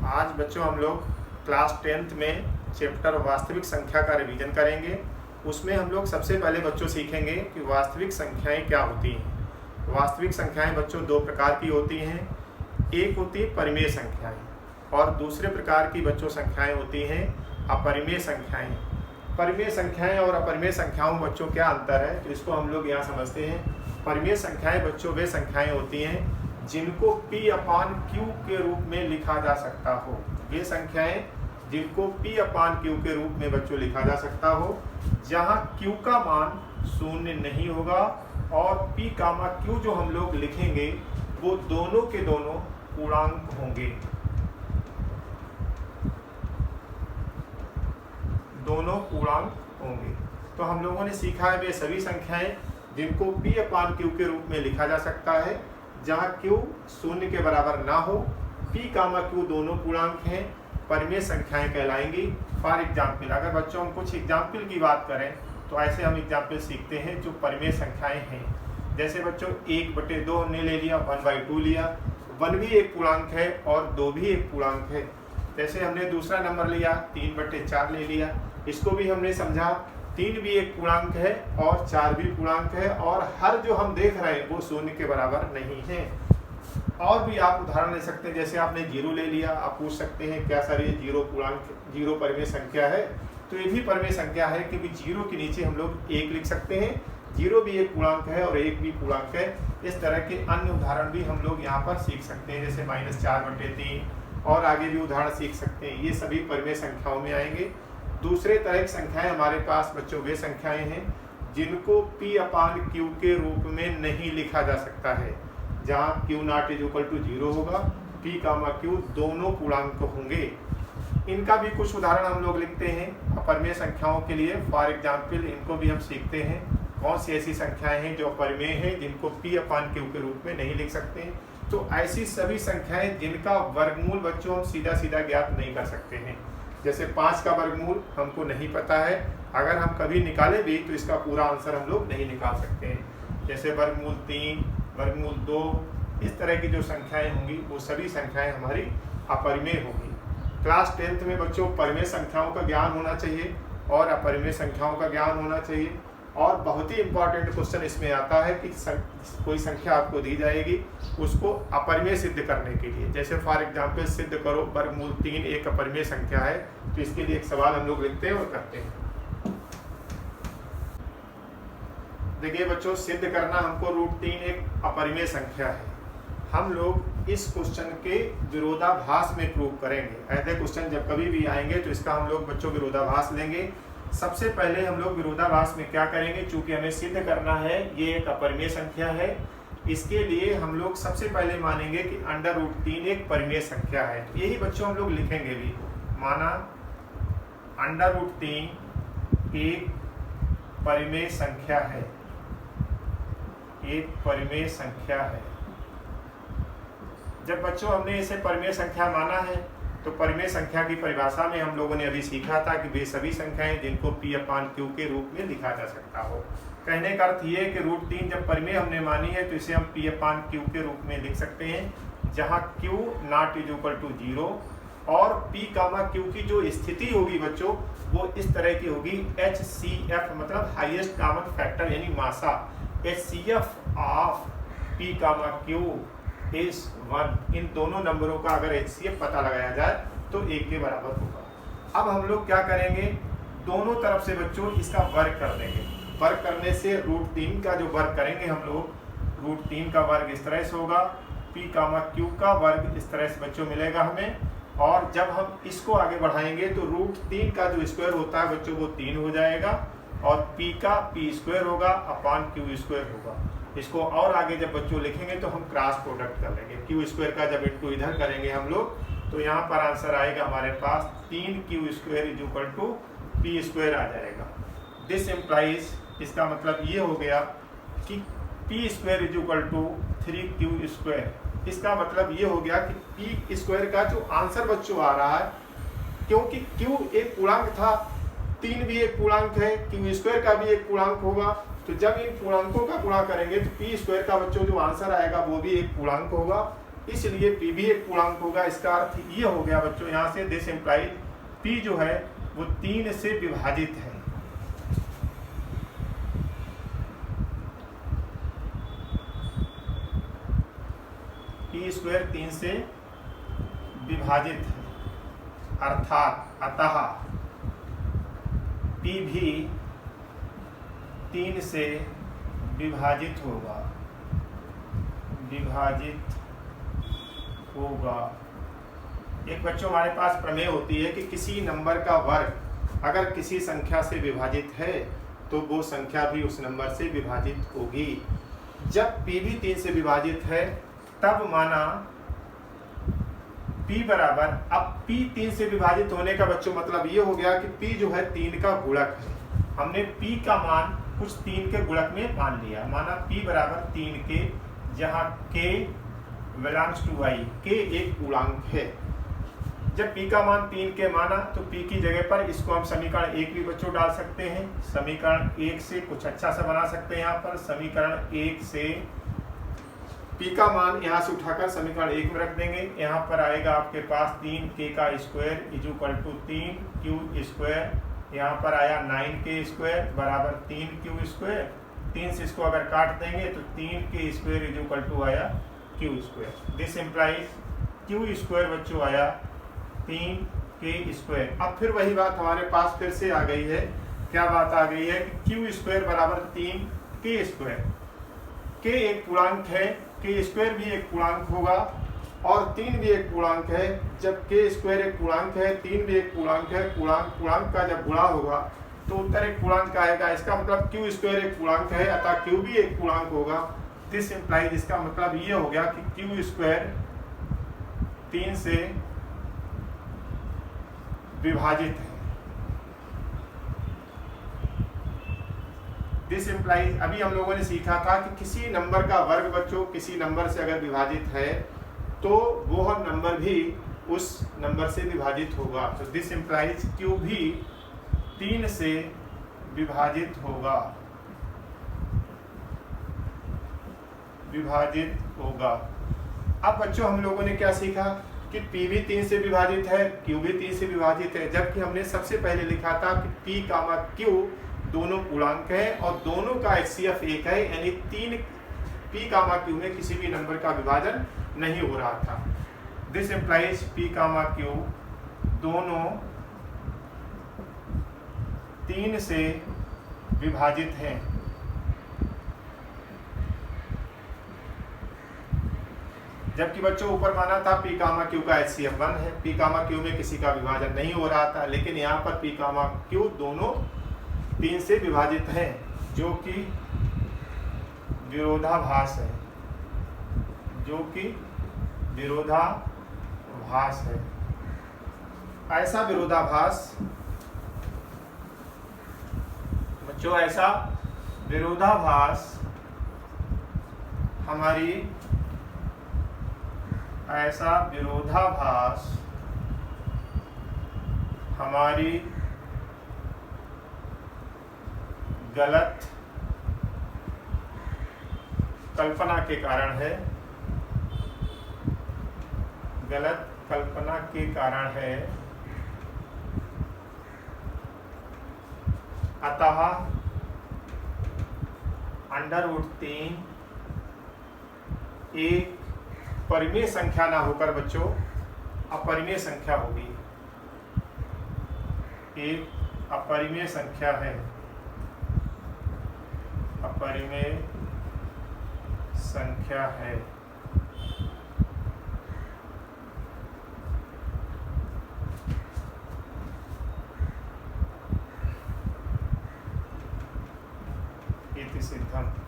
आज बच्चों हम लोग क्लास 10th में चैप्टर वास्तविक संख्या का रिवीजन करेंगे। उसमें हम लोग सबसे पहले बच्चों सीखेंगे कि वास्तविक संख्याएं क्या होती हैं। वास्तविक संख्याएं बच्चों दो प्रकार की होती हैं। एक होती है परिमेय संख्याएं और दूसरे प्रकार की बच्चों संख्याएं होती हैं अपरिमेय संख्याएं। परिमेय संख्याएं और अपरिमेय संख्याओं में बच्चों क्या अंतर है, तो इसको हम लोग यहाँ समझते हैं। परिमेय संख्याएं बच्चों वे संख्याएं होती हैं जिनको P/Q के रूप में लिखा जा सकता हो। ये संख्याएं जिनको P/Q के रूप में बच्चों लिखा जा सकता हो, जहां Q का मान शून्य नहीं होगा और P/Q जो हम लोग लिखेंगे वो दोनों के दोनों पूर्णांक होंगे। दोनों पूर्णांक होंगे। तो हम लोगों ने सीखा है वे सभी संख्याएं जिनको P/Q के रूप में लिखा जा सकता है, जहाँ Q शून्य के बराबर ना हो, P/Q दोनों पूर्णांक हैं, परिमेय संख्याएं कहलाएंगी। फॉर एग्जाम्पल अगर बच्चों हम कुछ एग्जाम्पल की बात करें तो ऐसे हम एग्जाम्पल सीखते हैं जो परिमेय संख्याएं हैं। जैसे बच्चों 1/2 हमने ले लिया, 1/2 लिया, 1 भी एक पूर्णांक है और 2 भी एक पूर्णांक है। जैसे हमने दूसरा नंबर लिया 3/4 ले लिया, इसको भी हमने समझा 3 भी एक पूर्णांक है और 4 भी पूर्णांक है और हर जो हम देख रहे हैं वो शून्य के बराबर नहीं है। और भी आप उदाहरण ले सकते हैं, जैसे आपने 0 ले लिया, आप पूछ सकते हैं क्या सर ये 0 पूर्णांक 0 परिमेय संख्या है? तो ये भी परिमेय संख्या है क्योंकि 0 के नीचे हम लोग 1 लिख सकते हैं। 0 भी एक पूर्णांक है और 1 भी पूर्णांक है। इस तरह के अन्य उदाहरण भी हम लोग यहाँ पर सीख सकते हैं, जैसे -4/3 और आगे भी उदाहरण सीख सकते हैं। ये सभी परिमेय संख्याओं में आएंगे। दूसरे तरह की संख्याएं हमारे पास बच्चों वे संख्याएं हैं जिनको P/Q के रूप में नहीं लिखा जा सकता है, जहाँ Q ≠ 0 होगा, P/Q दोनों पूर्णांक होंगे। इनका भी कुछ उदाहरण हम लोग लिखते हैं अपरिमेय संख्याओं के लिए। फॉर एग्जाम्पल इनको भी हम सीखते हैं कौन सी ऐसी संख्याएं हैं जो अपरिमेय हैं जिनको P/Q के रूप में नहीं लिख सकते हैं। तो ऐसी सभी संख्याएं जिनका वर्गमूल बच्चों हम सीधा सीधा ज्ञात नहीं कर सकते हैं। जैसे 5 का वर्गमूल हमको नहीं पता है, अगर हम कभी निकाले भी तो इसका पूरा आंसर हम लोग नहीं निकाल सकते हैं। जैसे वर्गमूल 3, वर्गमूल 2, इस तरह की जो संख्याएं होंगी वो सभी संख्याएं हमारी अपरिमेय होंगी। क्लास 10th में बच्चों परिमेय संख्याओं का ज्ञान होना चाहिए और अपरिमेय संख्याओं का ज्ञान होना चाहिए। और बहुत ही इंपॉर्टेंट क्वेश्चन इसमें आता है कि कोई संख्या आपको दी जाएगी, उसको अपरिमेय सिद्ध करने के लिए, जैसे फॉर एग्जांपल सिद्ध करो वर्गमूल 3 एक अपरिमेय संख्या है, तो इसके लिए एक सवाल हम लोग लिखते हैं और करते हैं। देखिए बच्चों, सिद्ध करना हमको √3 एक अपरिमेय संख्या है। हम लोग इस क्वेश्चन के विरोधाभास में प्रूव करेंगे। ऐसे क्वेश्चन जब कभी भी आएंगे तो इसका हम लोग बच्चों विरोधाभास लेंगे। सबसे पहले हम लोग विरोधाभास में क्या करेंगे, चूंकि हमें सिद्ध करना है ये एक अपरिमेय संख्या है, इसके लिए हम लोग सबसे पहले मानेंगे कि √3 एक परिमेय संख्या है। यही बच्चों हम लोग लिखेंगे भी, माना √3 एक परिमेय संख्या है, एक परिमेय संख्या है। जब बच्चों हमने इसे परिमेय संख्या माना है तो परिमेय संख्या की परिभाषा में हम लोगों ने अभी सीखा था कि वे सभी संख्याएं जिनको P/Q के रूप में लिखा जा सकता हो। कहने का अर्थ ये है कि √3 जब परिमेय हमने मानी है तो इसे हम P/Q के रूप में लिख सकते हैं, जहां Q ≠ 0 और P/Q की जो स्थिति होगी बच्चों वो इस तरह की होगी, HCF मतलब हाईएस्ट कॉमन फैक्टर यानी मासा, HCF ऑफ P/Q इज 1। इन दोनों नंबरों का अगर HCF पता लगाया जाए तो 1 के बराबर होगा। अब हम लोग क्या करेंगे, दोनों तरफ से बच्चों इसका वर्ग कर देंगे। वर्ग करने से √3 का जो वर्ग करेंगे हम लोग, √3 का वर्ग इस तरह से होगा, P/Q का वर्ग इस तरह से बच्चों मिलेगा हमें। और जब हम इसको आगे बढ़ाएंगे तो √3 का जो स्क्वायर होता है बच्चों वो 3 हो जाएगा और P का P² होगा अपॉन Q² होगा। इसको और आगे जब बच्चों लिखेंगे तो हम क्रॉस प्रोडक्ट कर लेंगे। Q² का जब इनटू इधर करेंगे हम लोग तो यहाँ पर आंसर आएगा हमारे पास 3Q² = P² आ जाएगा। दिस इम्प्लाइज, इसका मतलब ये हो गया कि P² = 3Q²। इसका मतलब ये हो गया कि P² का जो आंसर बच्चों आ रहा है, क्योंकि Q एक पूर्णांक था, 3 भी एक पूर्णांक है, Q² का भी एक पूर्णांक होगा, तो जब इन पूर्णांकों का गुणा करेंगे तो P² का बच्चों जो आंसर आएगा वो भी एक पूर्णांक होगा। इसलिए p भी एक पूर्णांक होगा। इसका अर्थ ये हो गया बच्चों यहाँ से दिस इम्प्लाइज p जो है वो 3 से विभाजित है। p स्क्वायर 3 से विभाजित है, अर्थात अतः p भी 3 से विभाजित होगा, एक बच्चों हमारे पास प्रमेय होती है कि किसी नंबर का वर्ग अगर किसी संख्या से विभाजित है तो वो संख्या भी उस नंबर से विभाजित होगी। जब p भी 3 से विभाजित है तब माना p बराबर, अब p 3 से विभाजित होने का बच्चों मतलब ये हो गया कि p जो है 3 का गुणक है। हमने p का मान कुछ 3 के गुणक में मान लिया, माना p बराबर 3 के, जहाँ k belongs to i, k एक पूर्णांक है। जब p का मान 3 के माना तो p की जगह पर इसको हम समीकरण 1 भी बच्चों डाल सकते हैं। समीकरण 1 से कुछ अच्छा सा बना सकते हैं। यहाँ पर समीकरण 1 से p का मान यहाँ से उठाकर समीकरण 1 में रख देंगे। यहाँ पर आएगा आपके पास 3k का square is equal to 3q square, यहाँ पर आया 9k स्क्वायर बराबर 3q स्क्वायर। 3 से इसको अगर काट देंगे तो 3k square is equal to आया q square. This implies q square बच्चों आया 3k स्क्वायर। अब फिर वही बात हमारे पास फिर से आ गई है। क्या बात आ गई है कि q स्क्वायर बराबर 3k स्क्वायर। k एक पूर्णांक है, k स्क्वायर भी एक पूर्णांक होगा और 3 भी एक पूर्णांक है। जब k स्क्वायर एक पूर्णांक है, 3 भी एक पूर्णांक है, पूर्णांक का जब गुणा होगा तो उत्तर एक पूर्णांक आएगा। इसका मतलब q स्क्वायर एक पूर्णांक है, अतः q भी एक पूर्णांक होगा। दिस इम्प्लाइज, इसका मतलब ये हो गया कि q स्क्वायर 3 से विभाजित है। दिस इम्प्लाइज, अभी हम लोगों ने सीखा था कि किसी नंबर का वर्ग बच्चों किसी नंबर से अगर विभाजित है तो वह नंबर भी उस नंबर से विभाजित होगा। तो दिस इम्प्लाइज q भी 3 से विभाजित होगा, अब बच्चों हम लोगों ने क्या सीखा कि p भी 3 से विभाजित है, q भी 3 से विभाजित है। जबकि हमने सबसे पहले लिखा था कि p, q दोनों पूर्णांक है और दोनों का HCF 1 है, यानी 3 p, q में किसी भी नंबर का विभाजन नहीं हो रहा था। दिस इम्प्लाइज p, q दोनों 3 से विभाजित हैं। जबकि बच्चों ऊपर माना था p, q का HCF 1 है, p, q में किसी का विभाजन नहीं हो रहा था, लेकिन यहाँ पर p, q दोनों 3 से विभाजित हैं, जो कि विरोधाभास है, ऐसा विरोधाभास हमारी गलत कल्पना के कारण है, अतः √3 एक परिमेय संख्या ना होकर बच्चों अपरिमेय संख्या होगी, एक अपरिमेय संख्या है, इति सिद्धम्।